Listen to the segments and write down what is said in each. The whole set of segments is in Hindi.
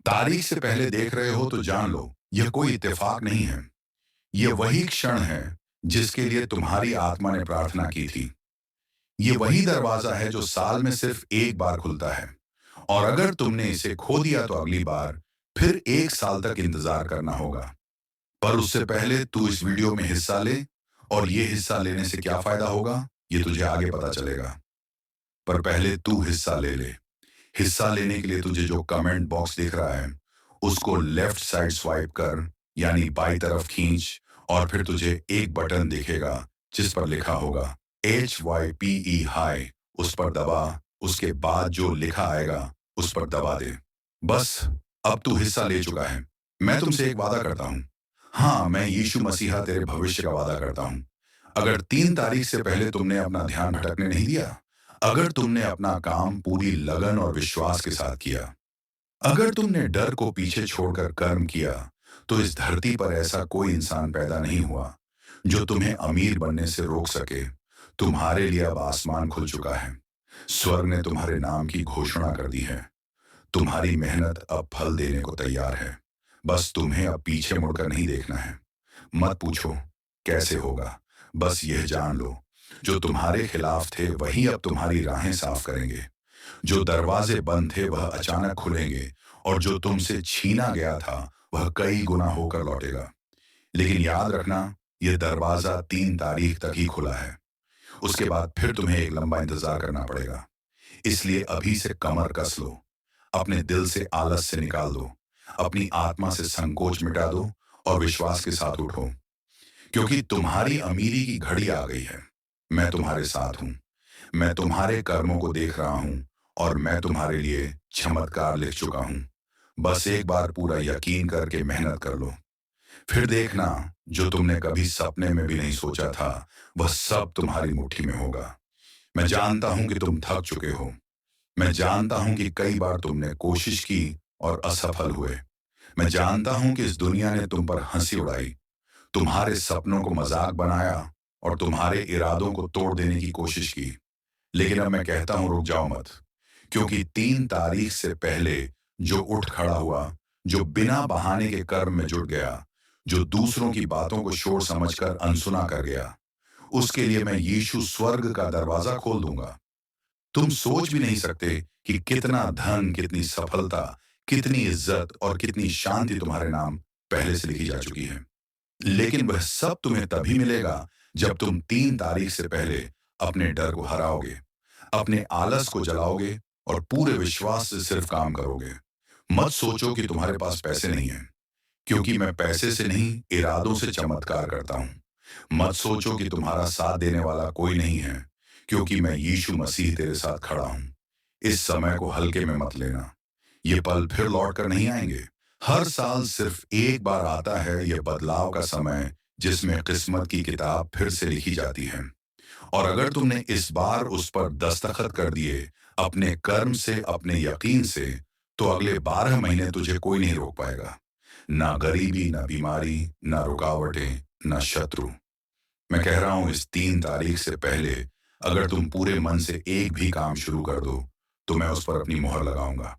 तारीख से पहले देख रहे हो तो जान लो, यह कोई इत्तेफाक नहीं है। यह वही क्षण है जिसके लिए तुम्हारी आत्मा ने प्रार्थना की थी। ये वही दरवाजा है जो साल में सिर्फ एक बार खुलता है। और अगर तुमने इसे खो दिया तो अगली बार फिर 1 साल तक इंतजार करना होगा। पर उससे पहले तू इस वीडियो में हिस्सा ले। और ये हिस्सा लेने से क्या फायदा होगा, ये तुझे आगे पता चलेगा। पर पहले तू हिस्सा ले ले। हिस्सा लेने के लिए तुझे जो कमेंट बॉक्स दिख रहा है, उसको लेफ्ट साइड स्वाइप कर, यानी बाई तरफ खींच। और फिर तुझे एक बटन दिखेगा जिस पर लिखा होगा HYPE हाई। उस पर दबा। उसके बाद जो लिखा आएगा उस पर दबा दे। बस, अब तू हिस्सा ले चुका है। मैं तुमसे एक वादा करता हूँ। हाँ, मैं यीशु मसीहा तेरे भविष्य का वादा करता हूँ। अगर 3 तारीख से पहले तुमने अपना ध्यान भटकने नहीं दिया, अगर तुमने अपना काम पूरी लगन और विश्वास के साथ किया, अगर तुमने डर को पीछे छोड़कर कर्म किया, तो इस धरती पर ऐसा कोई इंसान पैदा नहीं हुआ जो तुम्हें अमीर बनने से रोक सके। तुम्हारे लिए अब आसमान खुल चुका है। स्वर्ग ने तुम्हारे नाम की घोषणा कर दी है। तुम्हारी मेहनत अब फल देने को तैयार है। बस तुम्हें अब पीछे मुड़कर नहीं देखना है। मत पूछो कैसे होगा, बस यह जान लो, जो तुम्हारे खिलाफ थे वही अब तुम्हारी राहें साफ करेंगे। जो दरवाजे बंद थे वह अचानक खुलेंगे। और जो तुमसे छीना गया था वह कई गुना होकर लौटेगा। लेकिन याद रखना, यह दरवाजा 3 तारीख तक ही खुला है। उसके बाद फिर तुम्हें एक लंबा इंतजार करना पड़ेगा। इसलिए अभी से कमर कस लो। अपने दिल से आलस से निकाल दो। अपनी आत्मा से संकोच मिटा दो। और विश्वास के साथ उठो, क्योंकि तुम्हारी अमीरी की घड़ी आ गई है। मैं तुम्हारे साथ हूं। मैं तुम्हारे कर्मों को देख रहा हूं। और मैं तुम्हारे लिए चमत्कार लिख चुका हूं। बस एक बार पूरा यकीन करके मेहनत कर लो। फिर देखना, जो तुमने कभी सपने में भी नहीं सोचा था वह सब तुम्हारी मुट्ठी में होगा। मैं जानता हूं कि तुम थक चुके हो। मैं जानता हूं कि कई बार तुमने कोशिश की और असफल हुए। मैं जानता हूं कि इस दुनिया ने तुम पर हंसी उड़ाई, तुम्हारे सपनों को मजाक बनाया और तुम्हारे इरादों को तोड़ देने की कोशिश की। लेकिन अब मैं कहता हूं, रुक जाओ मत। क्योंकि 3 तारीख से पहले जो उठ खड़ा हुआ, जो बिना बहाने के कर्म में जुट गया, जो दूसरों की बातों को शोर समझकर अनसुना कर गया, उसके लिए मैं यीशु स्वर्ग का दरवाजा खोल दूंगा। तुम सोच भी नहीं सकते कि कितना धन, कितनी सफलता, कितनी इज्जत और कितनी शांति तुम्हारे नाम पहले से लिखी जा चुकी है। लेकिन वह सब तुम्हें तभी मिलेगा जब तुम 3 तारीख से पहले अपने डर को हराओगे, अपने आलस को जलाओगे और पूरे विश्वास से सिर्फ काम करोगे। मत सोचो कि तुम्हारे पास पैसे नहीं हैं, क्योंकि मैं पैसे से नहीं, इरादों से चमत्कार करता हूं। मत सोचो कि तुम्हारा साथ देने वाला कोई नहीं है, क्योंकि मैं यीशु मसीह तेरे साथ खड़ा हूं। इस समय को हल्के में मत लेना। ये पल फिर लौट कर नहीं आएंगे। हर साल सिर्फ एक बार आता है यह बदलाव का समय, जिसमें किस्मत की किताब फिर से लिखी जाती है। और अगर तुमने इस बार उस पर दस्तखत कर दिए, अपने कर्म से, अपने यकीन से, तो अगले 12 महीने तुझे कोई नहीं रोक पाएगा। ना गरीबी, ना बीमारी, ना रुकावटें, ना शत्रु। मैं कह रहा हूं, इस 3 तारीख से पहले अगर तुम पूरे मन से एक भी काम शुरू कर दो, तो मैं उस पर अपनी मोहर लगाऊंगा।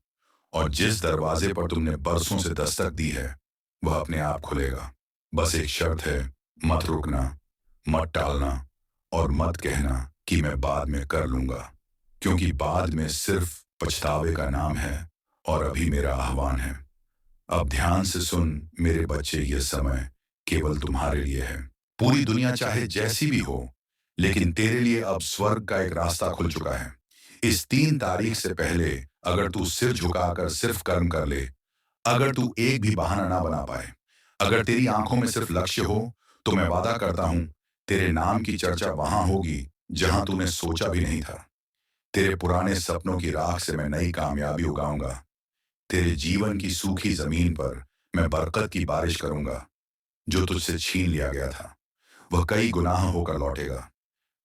और जिस दरवाजे पर तुमने बरसों से दस्तक दी है, वह अपने आप खुलेगा। बस एक शर्त है, मत रुकना, मत टालना और मत कहना कि मैं बाद में कर लूंगा। क्योंकि बाद में सिर्फ पछतावे का नाम है और अभी मेरा आह्वान है। अब ध्यान से सुन मेरे बच्चे, यह समय केवल तुम्हारे लिए है। पूरी दुनिया चाहे जैसी भी हो, लेकिन तेरे लिए अब स्वर्ग का एक रास्ता खुल चुका है। इस 3 तारीख से पहले अगर तू सिर झुकाकर सिर्फ कर्म कर ले, अगर तू एक भी बहाना ना बना पाए, अगर तेरी आंखों में सिर्फ लक्ष्य हो, तो मैं वादा करता हूं, तेरे नाम की चर्चा वहां होगी जहां तूने सोचा भी नहीं था। तेरे पुराने सपनों की राख से मैं नई कामयाबी उगाऊंगा। तेरे जीवन की सूखी जमीन पर मैं बरकत की बारिश करूंगा। जो तुझसे छीन लिया गया था वह कई गुनाह होकर लौटेगा।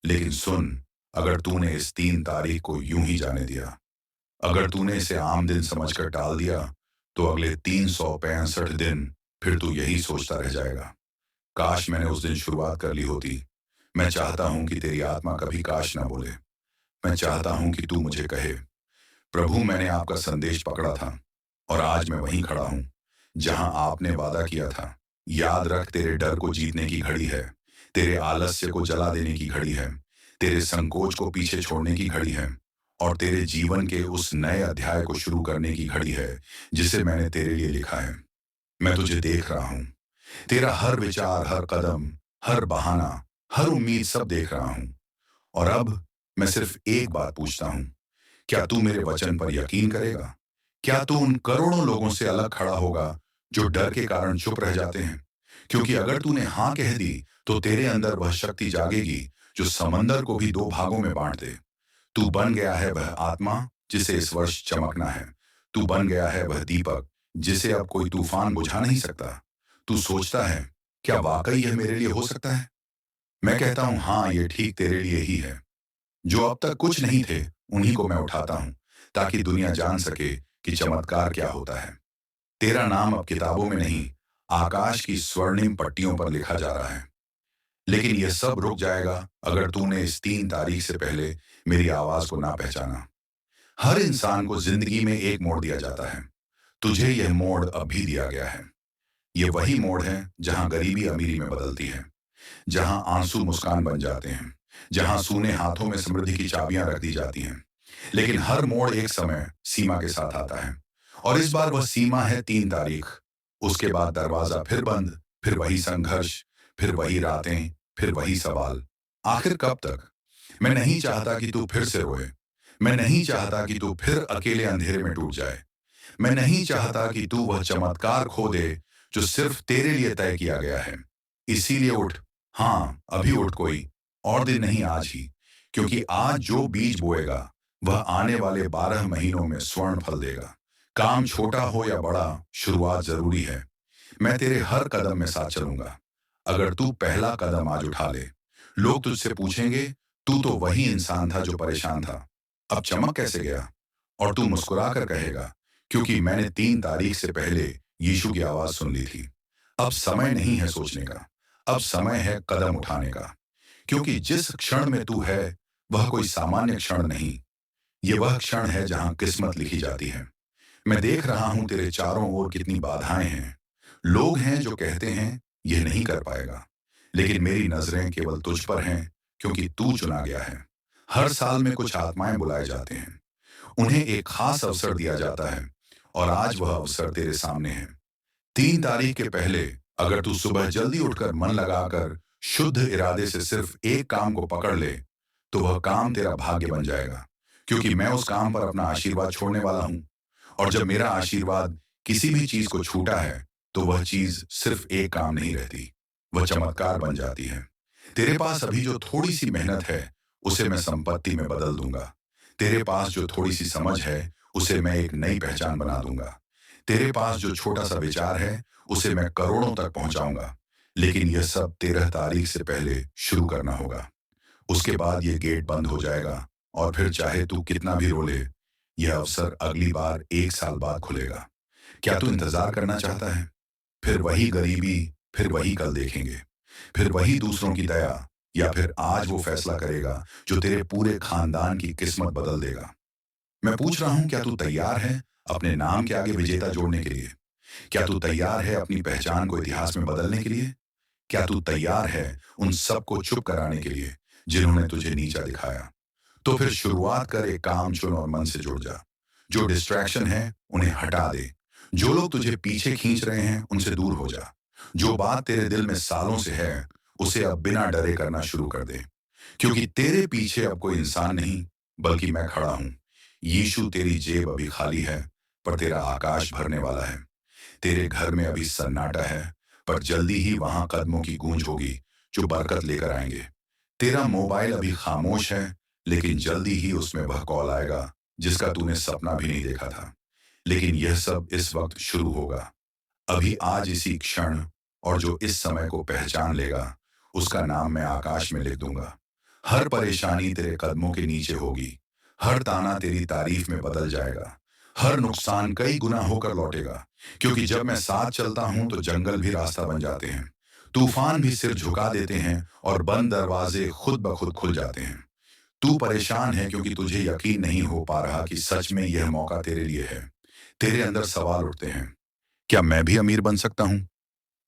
लेकिन सुन, अगर तूने इस 3 तारीख को यूं ही जाने दिया, अगर तूने इसे आम दिन समझकर टाल दिया, तो अगले 365 दिन फिर तू यही सोचता रह जाएगा, काश मैंने उस दिन शुरुआत कर ली होती। मैं चाहता हूं कि तेरी आत्मा कभी काश ना बोले। मैं चाहता हूं कि तू मुझे कहे, प्रभु, मैंने आपका संदेश पकड़ा था और आज मैं वहीं खड़ा हूं जहां आपने वादा किया था। याद रख, तेरे डर को जीतने की घड़ी है, तेरे आलस्य को जला देने की घड़ी है, तेरे संकोच को पीछे छोड़ने की घड़ी है, और तेरे जीवन के उस नए अध्याय को शुरू करने की घड़ी है जिसे मैंने तेरे लिए लिखा है। मैं तुझे देख रहा हूं, तेरा हर विचार, हर कदम, हर बहाना, हर उम्मीद सब देख रहा हूं। और अब मैं सिर्फ एक बात पूछता हूं, क्या तू मेरे वचन पर यकीन करेगा? क्या तू उन करोड़ों लोगों से अलग खड़ा होगा जो डर के कारण चुप रह जाते हैं? क्योंकि अगर तूने हाँ कह दी तो तेरे अंदर वह शक्ति जागेगी जो समंदर को भी दो भागों में बांट दे। तू बन गया है वह आत्मा जिसे इस वर्ष चमकना है। तू बन गया है वह दीपक जिसे अब कोई तूफान बुझा नहीं सकता। तू सोचता है, क्या वाकई यह मेरे लिए हो सकता है? मैं कहता हूं, हाँ, ये ठीक तेरे लिए ही है। जो अब तक कुछ नहीं थे, उन्हीं को मैं उठाता हूं, ताकि दुनिया जान सके कि चमत्कार क्या होता है। तेरा नाम अब किताबों में नहीं, आकाश की स्वर्णिम पट्टियों पर लिखा जा रहा है। लेकिन यह सब रुक जाएगा अगर तूने इस 3 तारीख से पहले मेरी आवाज को ना पहचाना। हर इंसान को जिंदगी में एक मोड़ दिया जाता है। तुझे यह मोड़ अब भी दिया गया है। ये वही मोड़ है जहां गरीबी अमीरी में बदलती है, जहां आंसू मुस्कान बन जाते हैं, जहां सूने हाथों में समृद्धि की चाबियां रख दी जाती हैं। लेकिन हर मोड़ एक समय सीमा के साथ आता है, और इस बार वह सीमा है 3 तारीख। उसके बाद दरवाजा फिर बंद, फिर वही संघर्ष, फिर वही रातें, फिर वही सवाल, आखिर कब तक? मैं नहीं चाहता कि तू फिर से रोए। मैं नहीं चाहता कि तू फिर अकेले अंधेरे में टूट जाए। मैं नहीं चाहता कि तू वह चमत्कार खो दे जो सिर्फ तेरे लिए तय किया गया है। इसीलिए उठ, हाँ, अभी उठ, कोई और दिन नहीं, आज ही। क्योंकि आज जो बीज बोएगा वह आने वाले 12 महीनों में स्वर्ण फल देगा। काम छोटा हो या बड़ा, शुरुआत जरूरी है। मैं तेरे हर कदम में साथ चलूंगा। अगर तू पहला कदम आज उठा ले, लोग तुझसे पूछेंगे, तू तो वही इंसान था जो परेशान था, अब चमक कैसे गया? और तू मुस्कुरा कर कहेगा, क्योंकि मैंने 3 तारीख से पहले यीशु की आवाज सुन ली थी। अब समय नहीं है सोचने का, अब समय है कदम उठाने का। क्योंकि जिस क्षण में तू है वह कोई सामान्य क्षण नहीं, ये वह क्षण है जहां किस्मत लिखी जाती है। मैं देख रहा हूं तेरे चारों ओर कितनी बाधाएं हैं। लोग हैं जो कहते हैं यह नहीं कर पाएगा, लेकिन मेरी नजरें केवल तुझ पर हैं, क्योंकि तू चुना गया है। हर साल में कुछ आत्माएं बुलाए जाते हैं, उन्हें एक खास अवसर दिया जाता है, और आज वह अवसर तेरे सामने है। 3 तारीख के पहले अगर तू सुबह जल्दी उठकर मन लगाकर शुद्ध इरादे से सिर्फ एक काम को पकड़ ले, तो वह काम तेरा भाग्य बन जाएगा। क्योंकि मैं उस काम पर अपना आशीर्वाद छोड़ने वाला हूं, और जब मेरा आशीर्वाद किसी भी चीज को छूटा है, तो वह चीज सिर्फ एक काम नहीं रहती, वह चमत्कार बन जाती है। तेरे पास अभी जो थोड़ी सी मेहनत है, उसे मैं संपत्ति में बदल दूंगा। तेरे पास जो थोड़ी सी समझ है, उसे मैं एक नई पहचान बना दूंगा। तेरे पास जो छोटा सा विचार है, उसे मैं करोड़ों तक पहुंचाऊंगा। लेकिन यह सब 13 तारीख से पहले शुरू करना होगा। उसके बाद ये गेट बंद हो जाएगा, और फिर चाहे तू कितना भी रो ले, यह अवसर अगली बार 1 साल बाद खुलेगा। क्या तू इंतजार करना चाहता है? फिर वही गरीबी, फिर वही कल देखेंगे, फिर वही दूसरों की दया, या फिर आज वो फैसला करेगा जो तेरे पूरे खानदान की किस्मत बदल देगा। मैं पूछ रहा हूं, क्या तू तैयार है अपने नाम के आगे विजेता जोड़ने के लिए? क्या तू तैयार है अपनी पहचान को इतिहास में बदलने के लिए? क्या तू तैयार है उन सबको चुप कराने के लिए जिन्होंने तुझे नीचा दिखाया? तो फिर शुरुआत कर, एक काम चुन और मन से जुड़ जा। जो डिस्ट्रैक्शन है उन्हें हटा दे। जो लोग तुझे पीछे खींच रहे हैं उनसे दूर हो जा। जो बात तेरे दिल में सालों से है, उसे अब बिना डरे करना शुरू कर दे। क्योंकि तेरे पीछे अब कोई इंसान नहीं, बल्कि मैं खड़ा हूं। यीशु, तेरी जेब अभी खाली है, पर तेरा आकाश भरने वाला है। तेरे घर में अभी सन्नाटा है, पर जल्दी ही वहां कदमों की गूंज होगी जो बरकत लेकर आएंगे। तेरा मोबाइल अभी खामोश है, लेकिन जल्दी ही उसमें वह कॉल आएगा जिसका तूने सपना भी नहीं देखा था। लेकिन यह सब इस वक्त शुरू होगा, अभी, आज, इसी क्षण। और जो इस समय को पहचान लेगा, उसका नाम मैं आकाश में लिख दूंगा। हर परेशानी तेरे कदमों के नीचे होगी, हर ताना तेरी तारीफ में बदल जाएगा, हर नुकसान कई गुना होकर लौटेगा। क्योंकि जब मैं साथ चलता हूं तो जंगल भी रास्ता बन जाते हैं, तूफान भी सिर झुका देते हैं, और बंद दरवाजे खुद ब खुद खुल जाते हैं। तू परेशान है क्योंकि तुझे यकीन नहीं हो पा रहा कि सच में यह मौका तेरे लिए है। तेरे अंदर सवाल उठते हैं, क्या मैं भी अमीर बन सकता हूं?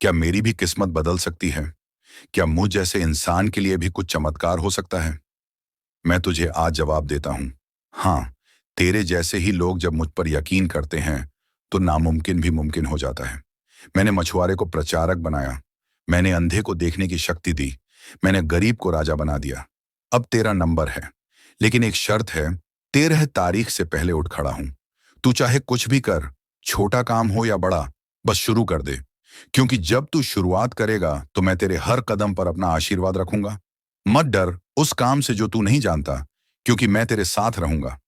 क्या मेरी भी किस्मत बदल सकती है? क्या मुझ जैसे इंसान के लिए भी कुछ चमत्कार हो सकता है? मैं तुझे आज जवाब देता हूं, हाँ। तेरे जैसे ही लोग जब मुझ पर यकीन करते हैं तो नामुमकिन भी मुमकिन हो जाता है। मैंने मछुआरे को प्रचारक बनाया, मैंने अंधे को देखने की शक्ति दी, मैंने गरीब को राजा बना दिया। अब तेरा नंबर है, लेकिन एक शर्त है, 13 तारीख से पहले उठ खड़ा हूं। तू चाहे कुछ भी कर, छोटा काम हो या बड़ा, बस शुरू कर दे। क्योंकि जब तू शुरुआत करेगा तो मैं तेरे हर कदम पर अपना आशीर्वाद रखूंगा। मत डर उस काम से जो तू नहीं जानता, क्योंकि मैं तेरे साथ रहूंगा।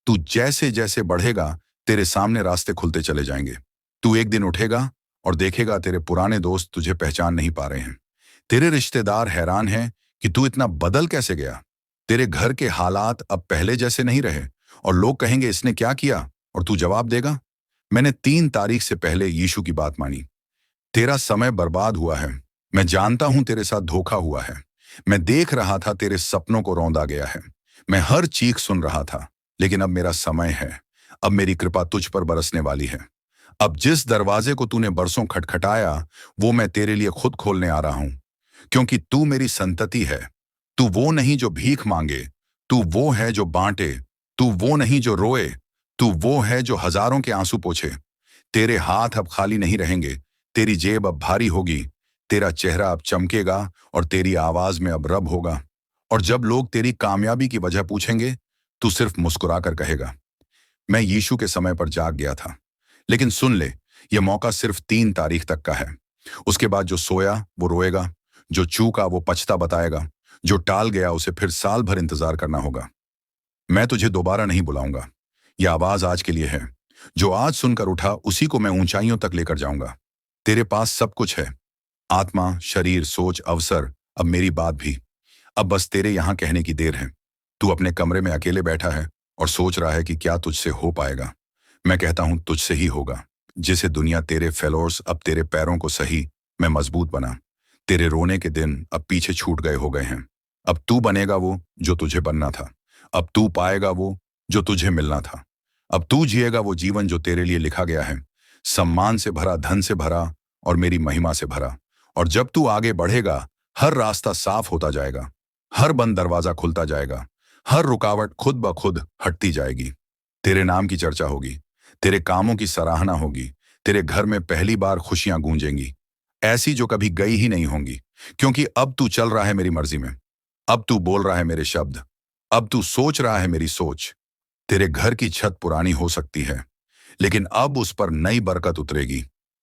तू जैसे जैसे बढ़ेगा, तेरे सामने रास्ते खुलते चले जाएंगे। तू एक दिन उठेगा और देखेगा तेरे पुराने दोस्त तुझे पहचान नहीं पा रहे हैं। तेरे रिश्तेदार हैरान हैं कि तू इतना बदल कैसे गया। तेरे घर के हालात अब पहले जैसे नहीं रहे और लोग कहेंगे इसने क्या किया, और तू जवाब देगा, मैंने 3 तारीख से पहले यीशु की बात मानी। तेरा समय बर्बाद हुआ है, मैं जानता हूं तेरे साथ धोखा हुआ है। मैं देख रहा था तेरे सपनों को रौंदा गया है। मैं हर चीख सुन रहा था, लेकिन अब मेरा समय है। अब मेरी कृपा तुझ पर बरसने वाली है। अब जिस दरवाजे को तूने बरसों खटखटाया, वो मैं तेरे लिए खुद खोलने आ रहा हूं। क्योंकि तू मेरी संतति है। तू वो नहीं जो भीख मांगे, तू वो है जो बांटे। तू वो नहीं जो रोए, तू वो है जो हजारों के आंसू पोंछे। तेरे हाथ अब खाली नहीं रहेंगे, तेरी जेब अब भारी होगी। तेरा चेहरा अब चमकेगा और तेरी आवाज में अब रब होगा। और जब लोग तेरी कामयाबी की वजह पूछेंगे, तू सिर्फ मुस्कुरा कर कहेगा, मैं यीशु के समय पर जाग गया था। लेकिन सुन ले, यह मौका सिर्फ 3 तारीख तक का है। उसके बाद जो सोया वो रोएगा, जो चूका वो पछता बताएगा, जो टाल गया उसे फिर साल भर इंतजार करना होगा। मैं तुझे दोबारा नहीं बुलाऊंगा। यह आवाज आज के लिए है। जो आज सुनकर उठा उसी को मैं ऊंचाइयों तक लेकर जाऊंगा। तेरे पास सब कुछ है, आत्मा, शरीर, सोच, अवसर, अब मेरी बात भी। अब बस तेरे यहां कहने की देर है। तू अपने कमरे में अकेले बैठा है और सोच रहा है कि क्या तुझसे हो पाएगा। मैं कहता हूं तुझसे ही होगा। जिसे दुनिया तेरे फेलोर्स अब तेरे पैरों को सही, मैं मजबूत बना। तेरे रोने के दिन अब पीछे छूट गए हो गए हैं। अब तू बनेगा वो जो तुझे बनना था। अब तू पाएगा वो जो तुझे मिलना था। अब तू जिएगा वो जीवन जो तेरे लिए लिखा गया है, सम्मान से भरा, धन से भरा और मेरी महिमा से भरा। और जब तू आगे बढ़ेगा, हर रास्ता साफ होता जाएगा, हर बंद दरवाजा खुलता जाएगा, हर रुकावट खुद ब खुद हटती जाएगी। तेरे नाम की चर्चा होगी, तेरे कामों की सराहना होगी, तेरे घर में पहली बार खुशियां गूंजेंगी, ऐसी जो कभी गई ही नहीं होंगी। क्योंकि अब तू चल रहा है मेरी मर्जी में, अब तू बोल रहा है मेरे शब्द, अब तू सोच रहा है मेरी सोच। तेरे घर की छत पुरानी हो सकती है, लेकिन अब उस पर नई बरकत उतरेगी।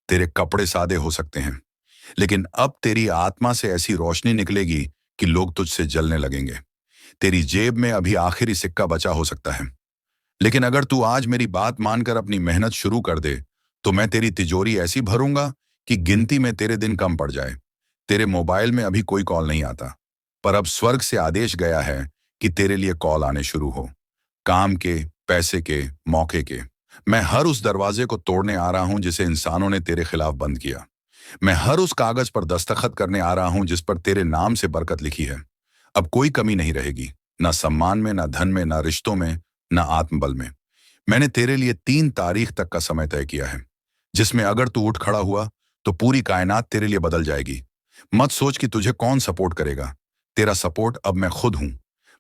तेरे कपड़े सादे हो सकते हैं, लेकिन अब तेरी आत्मा से ऐसी रोशनी निकलेगी कि लोग तुझसे जलने लगेंगे। तेरी जेब में अभी आखिरी सिक्का बचा हो सकता है, लेकिन अगर तू आज मेरी बात मानकर अपनी मेहनत शुरू कर दे, तो मैं तेरी तिजोरी ऐसी भरूंगा कि गिनती में तेरे दिन कम पड़ जाए। तेरे मोबाइल में अभी कोई कॉल नहीं आता, पर अब स्वर्ग से आदेश गया है कि तेरे लिए कॉल आने शुरू हो। काम के, पैसे के, मौके के। मैं हर उस दरवाजे को तोड़ने आ रहा हूं जिसे इंसानों ने तेरे खिलाफ बंद किया। मैं हर उस कागज पर दस्तखत करने आ रहा हूं जिस पर तेरे नाम से बरकत लिखी है। अब कोई कमी नहीं रहेगी, ना सम्मान में, ना धन में, ना रिश्तों में, ना आत्मबल में। मैंने तेरे लिए 3 तारीख तक का समय तय किया है, जिसमें अगर तू उठ खड़ा हुआ तो पूरी कायनात तेरे लिए बदल जाएगी। मत सोच कि तुझे कौन सपोर्ट करेगा, तेरा सपोर्ट अब मैं खुद हूं।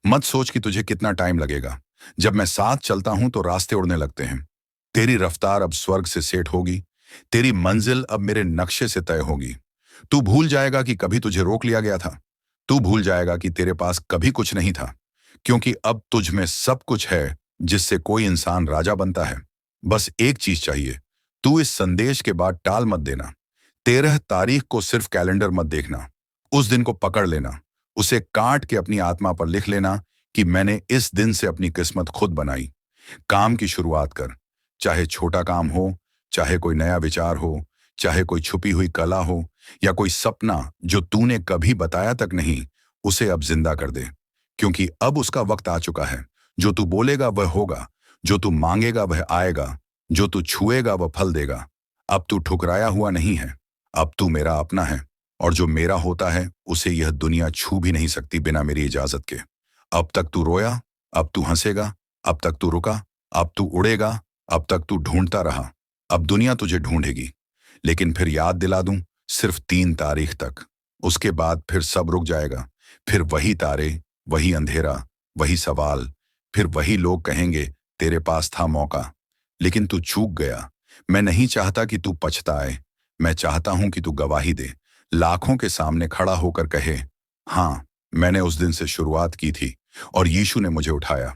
मत सोच कि तुझे कितना टाइम लगेगा, जब मैं साथ चलता हूं तो रास्ते उड़ने लगते हैं। तेरी रफ्तार अब स्वर्ग से सेट होगी, तेरी मंजिल अब मेरे नक्शे से तय होगी। तू भूल जाएगा कि कभी तुझे रोक लिया गया था, तू भूल जाएगा कि तेरे पास कभी कुछ नहीं था, क्योंकि अब तुझ में सब कुछ है जिससे कोई इंसान राजा बनता है। बस एक चीज चाहिए, तू इस संदेश के बाद टाल मत देना। 13 तारीख को सिर्फ कैलेंडर मत देखना, उस दिन को पकड़ लेना, उसे काट के अपनी आत्मा पर लिख लेना कि मैंने इस दिन से अपनी किस्मत खुद बनाई। काम की शुरुआत कर, चाहे छोटा काम हो, चाहे कोई नया विचार हो, चाहे कोई छुपी हुई कला हो, या कोई सपना जो तूने कभी बताया तक नहीं, उसे अब जिंदा कर दे। क्योंकि अब उसका वक्त आ चुका है। जो तू बोलेगा वह होगा, जो तू मांगेगा वह आएगा, जो तू छुएगा वह फल देगा। अब तू ठुकराया हुआ नहीं है, अब तू मेरा अपना है, और जो मेरा होता है उसे यह दुनिया छू भी नहीं सकती बिना मेरी इजाजत के। अब तक तू रोया, अब तू हंसेगा। अब तक तू रुका, अब तू उड़ेगा। अब तक तू ढूंढता रहा, अब दुनिया तुझे ढूंढेगी, लेकिन फिर याद दिला दूं, सिर्फ 3 तारीख तक। उसके बाद फिर सब रुक जाएगा। फिर वही तारे, वही अंधेरा, वही सवाल। फिर वही लोग कहेंगे तेरे पास था मौका, लेकिन तू चूक गया। मैं नहीं चाहता कि तू पछताए। मैं चाहता हूं कि तू गवाही दे, लाखों के सामने खड़ा होकर कहे, हाँ, मैंने उस दिन से शुरुआत की थी और यीशु ने मुझे उठाया।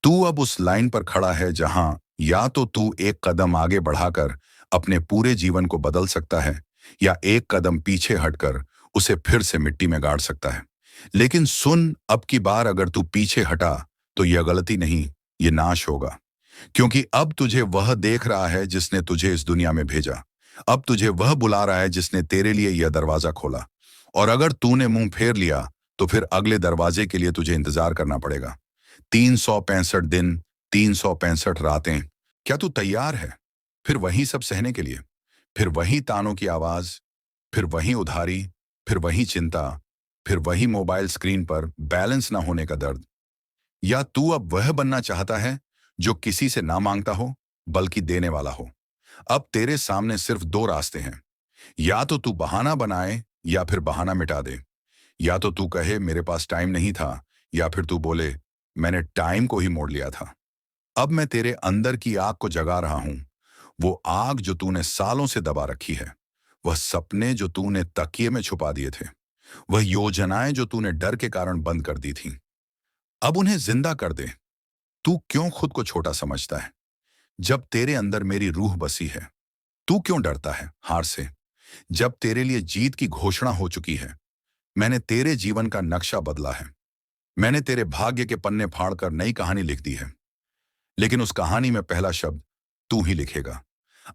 तू अब उस लाइन पर खड़ा है जहां या तो तू एक कदम आगे बढ़ाकर अपने पूरे जीवन को बदल सकता है, या एक कदम पीछे हटकर उसे फिर से मिट्टी में गाड़ सकता है। लेकिन सुन, अब की बार अगर तू पीछे हटा तो यह गलती नहीं, यह नाश होगा। क्योंकि अब तुझे वह देख रहा है जिसने तुझे इस दुनिया में भेजा। अब तुझे वह बुला रहा है जिसने तेरे लिए यह दरवाजा खोला। और अगर तूने मुंह फेर लिया तो फिर अगले दरवाजे के लिए तुझे इंतजार करना पड़ेगा। 365 दिन, 365 रातें। क्या तू तैयार है? फिर वही सब सहने के लिए? फिर वही तानों की आवाज, फिर वही उधारी, फिर वही चिंता, फिर वही मोबाइल स्क्रीन पर बैलेंस ना होने का दर्द? या तू अब वह बनना चाहता है जो किसी से ना मांगता हो, बल्कि देने वाला हो? अब तेरे सामने सिर्फ 2 रास्ते हैं। या तो तू बहाना बनाए, या फिर बहाना मिटा दे। या तो तू कहे मेरे पास टाइम नहीं था, या फिर तू बोले मैंने टाइम को ही मोड़ लिया था। अब मैं तेरे अंदर की आग को जगा रहा हूं, वो आग जो तूने सालों से दबा रखी है, वह सपने जो तूने तकिए में छुपा दिए थे, वह योजनाएं जो तूने डर के कारण बंद कर दी थीं। अब उन्हें जिंदा कर दे। तू क्यों खुद को छोटा समझता है जब तेरे अंदर मेरी रूह बसी है? तू क्यों डरता है हार से जब तेरे लिए जीत की घोषणा हो चुकी है? मैंने तेरे जीवन का नक्शा बदला है। मैंने तेरे भाग्य के पन्ने फाड़कर नई कहानी लिख दी है। लेकिन उस कहानी में पहला शब्द तू ही लिखेगा।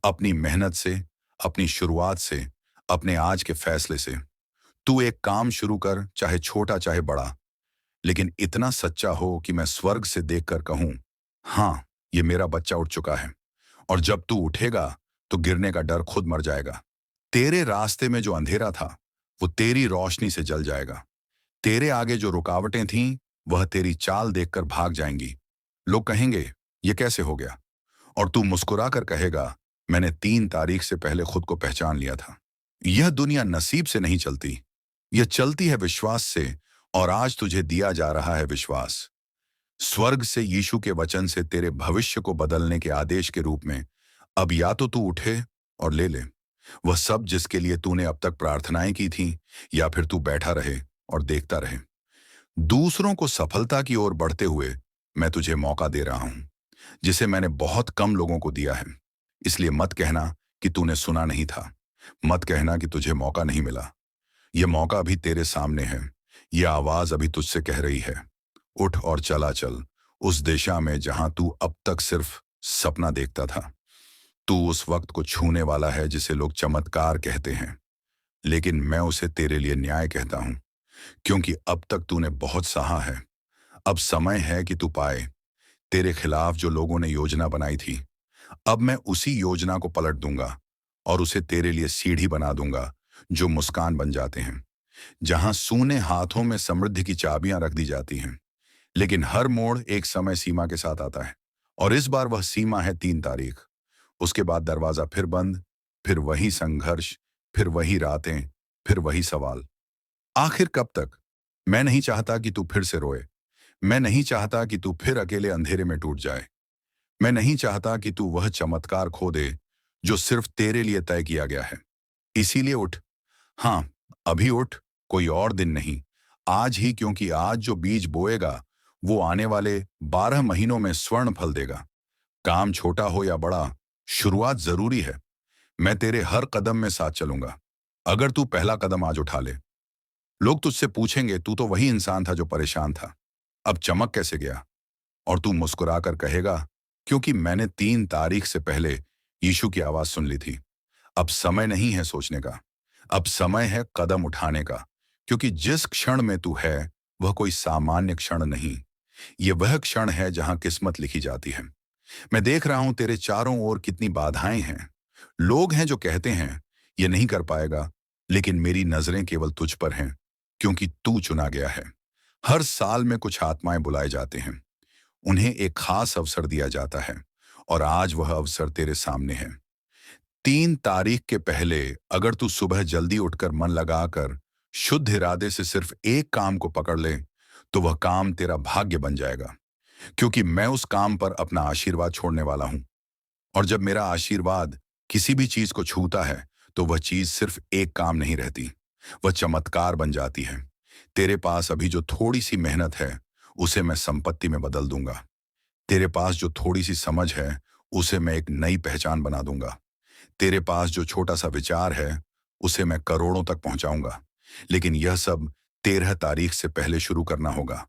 अपनी मेहनत से, अपनी शुरुआत से, अपने आज के फैसले से। तू एक काम शुरू कर, चाहे छोटा चाहे बड़ा, लेकिन इतना सच्चा हो कि मैं स्वर्ग से देखकर कहूं, हाँ, ये मेरा बच्चा उठ चुका है। और जब तू उठेगा तो गिरने का डर खुद मर जाएगा। तेरे रास्ते में जो अंधेरा था वो तेरी रोशनी से जल जाएगा। तेरे आगे जो रुकावटें थीं वह तेरी चाल देखकर भाग जाएंगी। लोग कहेंगे ये कैसे हो गया? और तू मुस्कुरा कर कहेगा मैंने 3 तारीख से पहले खुद को पहचान लिया था। यह दुनिया नसीब से नहीं चलती, यह चलती है विश्वास से। और आज तुझे दिया जा रहा है विश्वास, स्वर्ग से, यीशु के वचन से, तेरे भविष्य को बदलने के आदेश के रूप में। अब या तो तू उठे और ले ले वह सब जिसके लिए तूने अब तक प्रार्थनाएं की थी, या फिर तू बैठा रहे और देखता रहे। दूसरों को सफलता की ओर बढ़ते हुए मैं तुझे मौका दे रहा हूं, जिसे मैंने बहुत कम लोगों को दिया है। इसलिए मत कहना कि तूने सुना नहीं था। मत कहना कि तुझे मौका नहीं मिला। यह मौका अभी तेरे सामने है। यह आवाज अभी तुझसे कह रही है, उठ और चला चल उस दिशा में जहां तू अब तक सिर्फ सपना देखता था। तू उस वक्त को छूने वाला है जिसे लोग चमत्कार कहते हैं, लेकिन मैं उसे तेरे लिए न्याय कहता हूं। क्योंकि अब तक तूने बहुत सहा है। अब समय है कि तू पाए। तेरे खिलाफ जो लोगों ने योजना बनाई थी, अब मैं उसी योजना को पलट दूंगा और उसे तेरे लिए सीढ़ी बना दूंगा जो मुस्कान बन जाते हैं। जहां सूने हाथों में समृद्धि की चाबियां रख दी जाती हैं। लेकिन हर मोड़ एक समय सीमा के साथ आता है, और इस बार वह सीमा है 3 तारीख। उसके बाद दरवाजा फिर बंद, फिर वही संघर्ष, फिर वही रातें, फिर वही सवाल। आखिर कब तक? मैं नहीं चाहता कि तू फिर से रोए। मैं नहीं चाहता कि तू फिर अकेले अंधेरे में टूट जाए। मैं नहीं चाहता कि तू वह चमत्कार खो दे जो सिर्फ तेरे लिए तय किया गया है। इसीलिए उठ। हाँ, अभी उठ, कोई और दिन नहीं। आज ही, क्योंकि आज जो बीज बोएगा वो आने वाले 12 महीनों में स्वर्ण फल देगा। काम छोटा हो या बड़ा, शुरुआत जरूरी है। मैं तेरे हर कदम में साथ चलूंगा, अगर तू पहला कदम आज उठा ले। लोग तुझसे पूछेंगे तू तो वही इंसान था जो परेशान था, अब चमक कैसे गया? और तू मुस्कुराकर कहेगा क्योंकि मैंने 3 तारीख से पहले यीशु की आवाज सुन ली थी। अब समय नहीं है सोचने का, अब समय है कदम उठाने का। क्योंकि जिस क्षण में तू है वह कोई सामान्य क्षण नहीं, ये वह क्षण है जहां किस्मत लिखी जाती है। मैं देख रहा हूं तेरे चारों ओर कितनी बाधाएं हैं। लोग हैं जो कहते हैं ये नहीं कर पाएगा, लेकिन मेरी नजरें केवल तुझ पर हैं, क्योंकि तू चुना गया है। हर साल में कुछ आत्माएं बुलाए जाते हैं, उन्हें एक खास अवसर दिया जाता है, और आज वह अवसर तेरे सामने है। 3 तारीख के पहले अगर तू सुबह जल्दी उठकर मन लगाकर शुद्ध इरादे से सिर्फ एक काम को पकड़ ले, तो वह काम तेरा भाग्य बन जाएगा। क्योंकि मैं उस काम पर अपना आशीर्वाद छोड़ने वाला हूं। और जब मेरा आशीर्वाद किसी भी चीज को छूता है, तो वह चीज सिर्फ एक काम नहीं रहती, वह चमत्कार बन जाती है। तेरे पास अभी जो थोड़ी सी मेहनत है, उसे मैं संपत्ति में बदल दूंगा। तेरे पास जो थोड़ी सी समझ है, उसे मैं एक नई पहचान बना दूंगा। तेरे पास जो छोटा सा विचार है, उसे मैं करोड़ों तक पहुंचाऊंगा। लेकिन यह सब 13 तारीख से पहले शुरू करना होगा।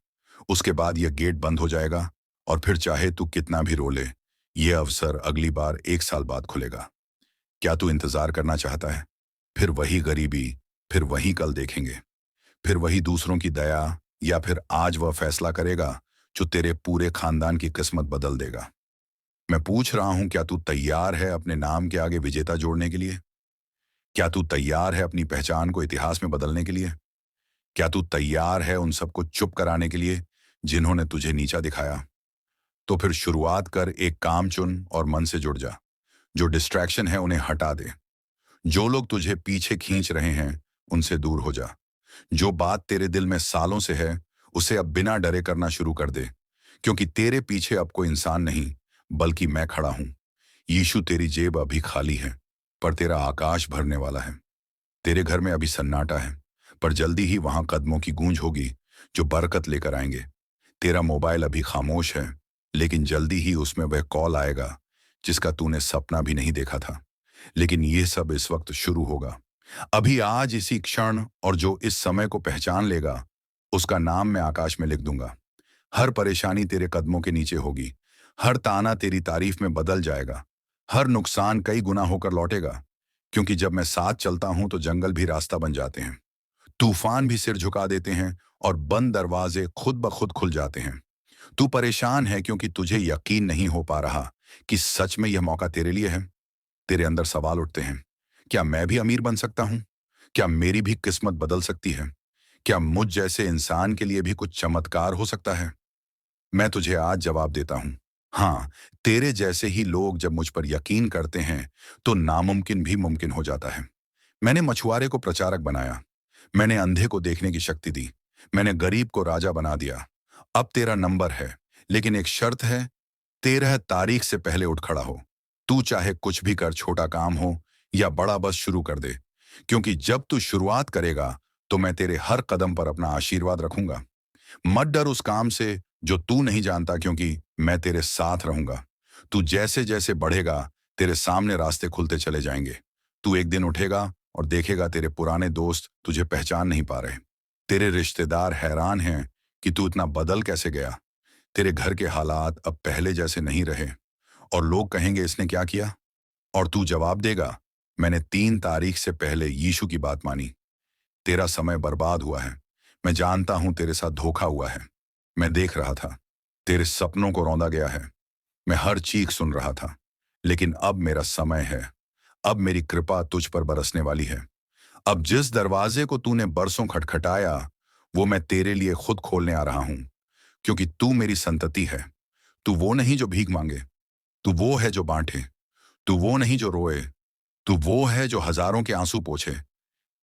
उसके बाद यह गेट बंद हो जाएगा, और फिर चाहे तू कितना भी रो ले, यह अवसर अगली बार 1 साल बाद खुलेगा। क्या तू इंतजार करना चाहता है? फिर वही गरीबी, फिर वही कल देखेंगे, फिर वही दूसरों की दया, या फिर आज वह फैसला करेगा जो तेरे पूरे खानदान की किस्मत बदल देगा। मैं पूछ रहा हूं, क्या तू तैयार है अपने नाम के आगे विजेता जोड़ने के लिए? क्या तू तैयार है अपनी पहचान को इतिहास में बदलने के लिए? क्या तू तैयार है उन सबको चुप कराने के लिए जिन्होंने तुझे नीचा दिखाया? तो फिर शुरुआत कर, एक काम चुन और मन से जुड़ जा। जो डिस्ट्रैक्शन है उन्हें हटा दे। जो लोग तुझे पीछे खींच रहे हैं, उनसे दूर हो जा। जो बात तेरे दिल में सालों से है, उसे अब बिना डरे करना शुरू कर दे। क्योंकि तेरे पीछे अब कोई इंसान नहीं, बल्कि मैं खड़ा हूं। यीशु, तेरी जेब अभी खाली है, पर तेरा आकाश भरने वाला है। तेरे घर में अभी सन्नाटा है, पर जल्दी ही वहां कदमों की गूंज होगी जो बरकत लेकर आएंगे। तेरा मोबाइल अभी खामोश है, लेकिन जल्दी ही उसमें वह कॉल आएगा जिसका तूने सपना भी नहीं देखा था। लेकिन यह सब इस वक्त शुरू होगा, अभी, आज, इसी क्षण। और जो इस समय को पहचान लेगा, उसका नाम मैं आकाश में लिख दूंगा। हर परेशानी तेरे कदमों के नीचे होगी। हर ताना तेरी तारीफ में बदल जाएगा। हर नुकसान कई गुना होकर लौटेगा। क्योंकि जब मैं साथ चलता हूं, तो जंगल भी रास्ता बन जाते हैं, तूफान भी सिर झुका देते हैं, और बंद दरवाजे खुद ब खुद खुल जाते हैं। तू परेशान है क्योंकि तुझे यकीन नहीं हो पा रहा कि सच में यह मौका तेरे लिए है। तेरे अंदर सवाल उठते हैं, क्या मैं भी अमीर बन सकता हूं? क्या मेरी भी किस्मत बदल सकती है? क्या मुझ जैसे इंसान के लिए भी कुछ चमत्कार हो सकता है? मैं तुझे आज जवाब देता हूं, हाँ। तेरे जैसे ही लोग जब मुझ पर यकीन करते हैं, तो नामुमकिन भी मुमकिन हो जाता है। मैंने मछुआरे को प्रचारक बनाया। मैंने अंधे को देखने की शक्ति दी। मैंने गरीब को राजा बना दिया। अब तेरा नंबर है, लेकिन एक शर्त है, 13 तारीख से पहले उठ खड़ा हो। तू चाहे कुछ भी कर, छोटा काम हो या बड़ा, बस शुरू कर दे। क्योंकि जब तू शुरुआत करेगा, तो मैं तेरे हर कदम पर अपना आशीर्वाद रखूंगा। मत डर उस काम से जो तू नहीं जानता, क्योंकि मैं तेरे साथ रहूंगा। तू जैसे जैसे बढ़ेगा, तेरे सामने रास्ते खुलते चले जाएंगे। तू एक दिन उठेगा और देखेगा तेरे पुराने दोस्त तुझे पहचान नहीं पा रहे। तेरे रिश्तेदार हैरान हैं कि तू इतना बदल कैसे गया। तेरे घर के हालात अब पहले जैसे नहीं रहे, और लोग कहेंगे, इसने क्या किया? और तू जवाब देगा, मैंने 3 तारीख से पहले यीशु की बात मानी। तेरा समय बर्बाद हुआ है। मैं जानता हूं तेरे साथ धोखा हुआ है। मैं देख रहा था, तेरे सपनों को रौंदा गया है। मैं हर चीख सुन रहा था। लेकिन अब मेरा समय है। अब मेरी कृपा तुझ पर बरसने वाली है। अब जिस दरवाजे को तूने बरसों खटखटाया, वो मैं तेरे लिए खुद खोलने आ रहा हूं। क्योंकि तू मेरी संतति है। तू वो नहीं जो भीख मांगे, तू वो है जो बांटे। तू वो नहीं जो रोए, तू वो है जो हजारों के आंसू पोंछे।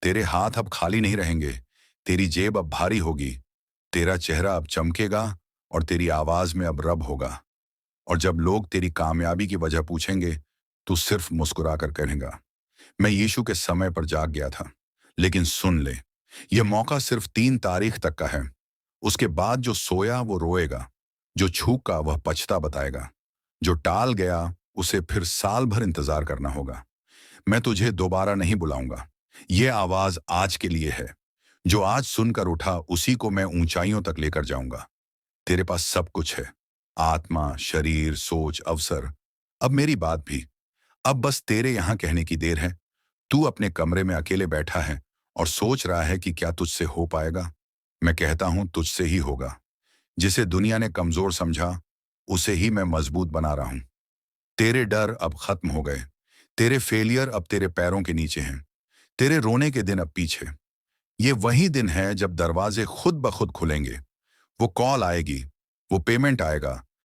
तेरे हाथ अब खाली नहीं रहेंगे, तेरी जेब अब भारी होगी। तेरा चेहरा अब चमकेगा, और तेरी आवाज में अब रब होगा। और जब लोग तेरी कामयाबी की वजह पूछेंगे, तू सिर्फ मुस्कुरा कर कहेगा, मैं यीशु के समय पर जाग गया था। लेकिन सुन ले, यह मौका सिर्फ 3 तारीख तक का है। उसके बाद जो सोया वो रोएगा, जो छूका वह पछता बताएगा, जो टाल गया उसे फिर साल भर इंतजार करना होगा। मैं तुझे दोबारा नहीं बुलाऊंगा। ये आवाज आज के लिए है। जो आज सुनकर उठा, उसी को मैं ऊंचाइयों तक लेकर जाऊंगा। तेरे पास सब कुछ है, आत्मा, शरीर, सोच, अवसर। अब मेरी बात भी। अब बस तेरे यहां कहने की देर है। तू अपने कमरे में अकेले बैठा है और सोच रहा है कि क्या तुझसे हो पाएगा। मैं कहता हूं, तुझसे ही होगा। जिसे दुनिया ने कमजोर समझा, उसे ही मैं मजबूत बना रहा हूं। तेरे डर अब खत्म हो गए। तेरे फेलियर अब तेरे पैरों के नीचे हैं। तेरे रोने के दिन अब पीछे। ये वही दिन है जब दरवाजे खुद ब खुद खुलेंगे। वो कॉल आएगी, वो पेमेंट आएगा,